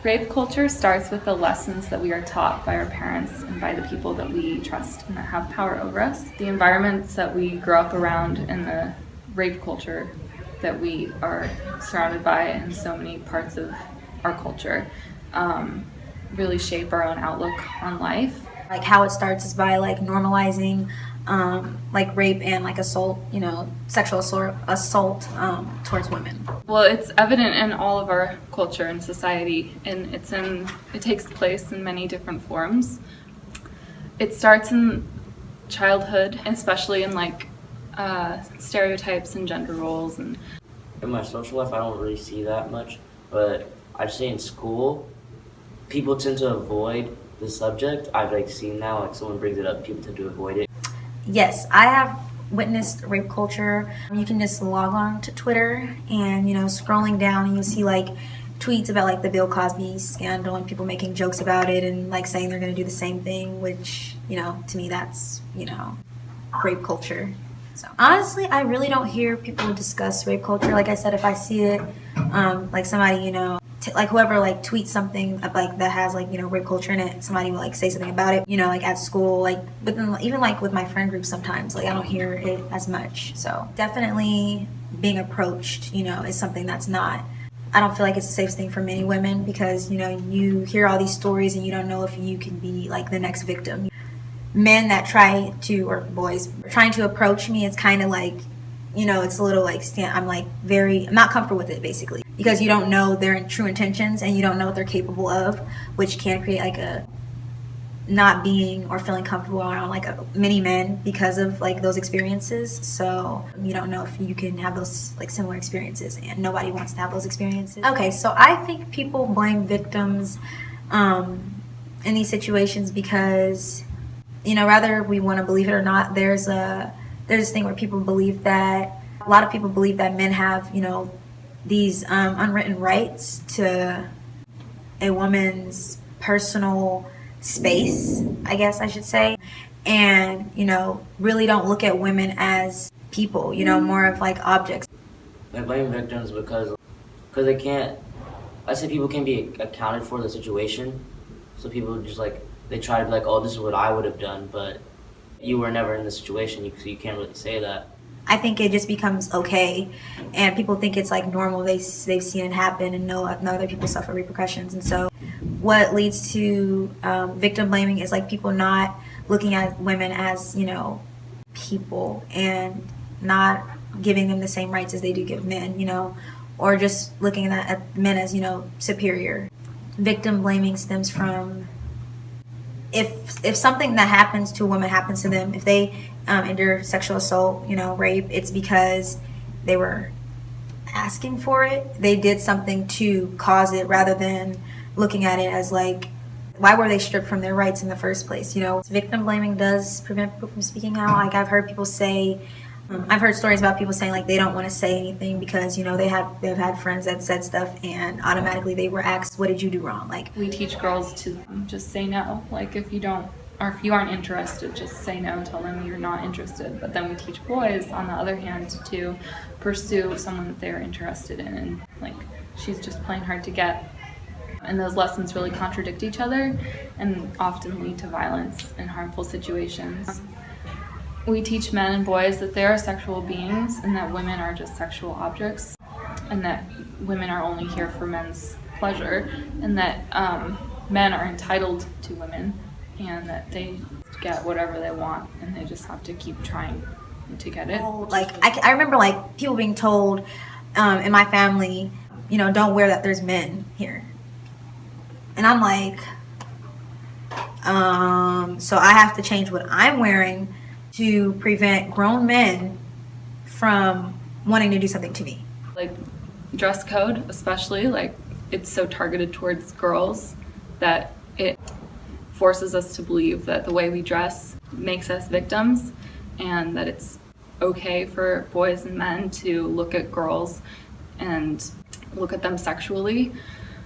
Rape culture starts with the lessons that we are taught by our parents and by the people that we trust and that have power over us. The environments that we grow up around and the rape culture that we are surrounded by in so many parts of our culture really shape our own outlook on life. Like how it starts is by like normalizing like rape and like assault, sexual assault towards women. Well, it's evident in all of our culture and society, and it takes place in many different forms. It starts in childhood, especially in like stereotypes and gender roles. And in my social life, I don't really see that much, but I'd say in school, people tend to avoid the subject. I've like seen now, like someone brings it up, people tend to avoid it. Yes, I have witnessed rape culture. You can just log on to Twitter and, scrolling down and you see like tweets about like the Bill Cosby scandal and people making jokes about it and like saying they're going to do the same thing, which, to me that's, rape culture. So honestly, I really don't hear people discuss rape culture. Like I said, if I see it, like somebody, like whoever like tweets something like that has like rape culture in it, somebody will like say something about it, like at school, like even like with my friend group sometimes, like I don't hear it as much. So definitely being approached, is something that's not, I don't feel like it's the safest thing for many women because, you hear all these stories and you don't know if you can be like the next victim. Men that try to, or boys trying to approach me, it's kind of like, it's a little like, I'm not comfortable with it basically because you don't know their true intentions and you don't know what they're capable of, which can create like a not being or feeling comfortable around like many men because of like those experiences. So you don't know if you can have those like similar experiences and nobody wants to have those experiences. Okay, so I think people blame victims in these situations because whether we want to believe it or not, there's this thing where a lot of people believe that men have, these unwritten rights to a woman's personal space, I guess I should say, and, really don't look at women as people, more of like objects. I blame victims because they can't, I say people can't be accounted for the situation, so people just like, they try to be like, oh, this is what I would have done, but you were never in the situation, so you can't really say that. I think it just becomes okay, and people think it's like normal. They've seen it happen and know other people suffer repercussions. And so what leads to victim blaming is like people not looking at women as, people and not giving them the same rights as they do give men, or just looking at men as, superior. Victim blaming stems from if something that happens to a woman happens to them, if they endure sexual assault, rape, it's because they were asking for it. They did something to cause it rather than looking at it as like, why were they stripped from their rights in the first place? Victim blaming does prevent people from speaking out. Like I've heard people say, I've heard stories about people saying like they don't want to say anything because they've had friends that said stuff and automatically they were asked, what did you do wrong? Like we teach girls to just say no. Like if you aren't interested, just say no and tell them you're not interested. But then we teach boys, on the other hand, to pursue someone that they're interested in, and like she's just playing hard to get. And those lessons really contradict each other and often lead to violence and harmful situations. We teach men and boys that they are sexual beings and that women are just sexual objects and that women are only here for men's pleasure and that men are entitled to women and that they get whatever they want and they just have to keep trying to get it. Like I remember like people being told in my family, don't wear that, there's men here. And I'm like, so I have to change what I'm wearing to prevent grown men from wanting to do something to me. Like dress code, especially, like it's so targeted towards girls that it forces us to believe that the way we dress makes us victims and that it's okay for boys and men to look at girls and look at them sexually.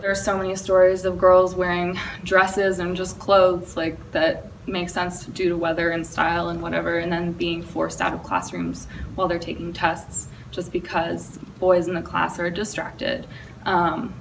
There are so many stories of girls wearing dresses and just clothes like that make sense due to weather and style and whatever, and then being forced out of classrooms while they're taking tests just because boys in the class are distracted,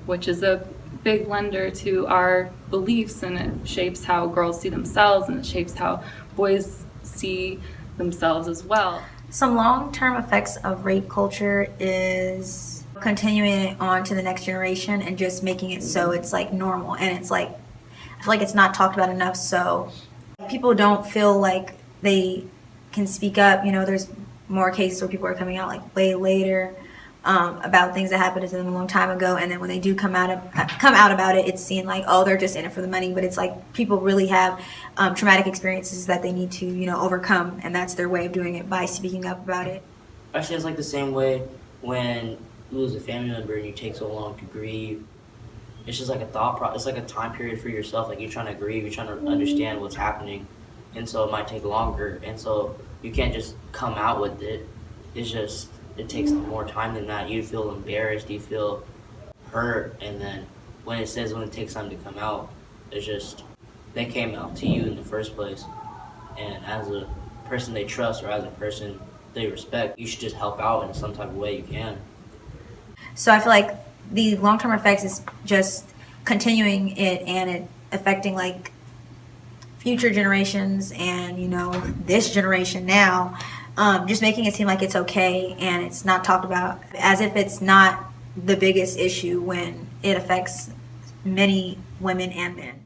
which is a big lender to our beliefs, and it shapes how girls see themselves, and it shapes how boys see themselves as well. Some long-term effects of rape culture is continuing it on to the next generation and just making it so it's like normal, and it's like I feel like it's not talked about enough, so people don't feel like they can speak up. You know, there's more cases where people are coming out like way later about things that happened to them a long time ago, and then when they do come out about it, it's seen like, oh, they're just in it for the money. But it's like people really have traumatic experiences that they need to, you know, overcome, and that's their way of doing it, by speaking up about it. Actually, it's like the same way when you lose a family member and you take so long to grieve. It's just like a thought process. It's like a time period for yourself. Like, you're trying to grieve, you're trying to understand what's happening, and so it might take longer. And so you can't just come out with it. It's just, it takes more time than that. You feel embarrassed, you feel hurt, and then when it takes time to come out, it's just, they came out to you in the first place. And as a person they trust, or as a person they respect, you should just help out in some type of way you can. So I feel like the long-term effects is just continuing it, and it affecting like future generations, and you know, this generation now, just making it seem like it's okay and it's not talked about, as if it's not the biggest issue when it affects many women and men.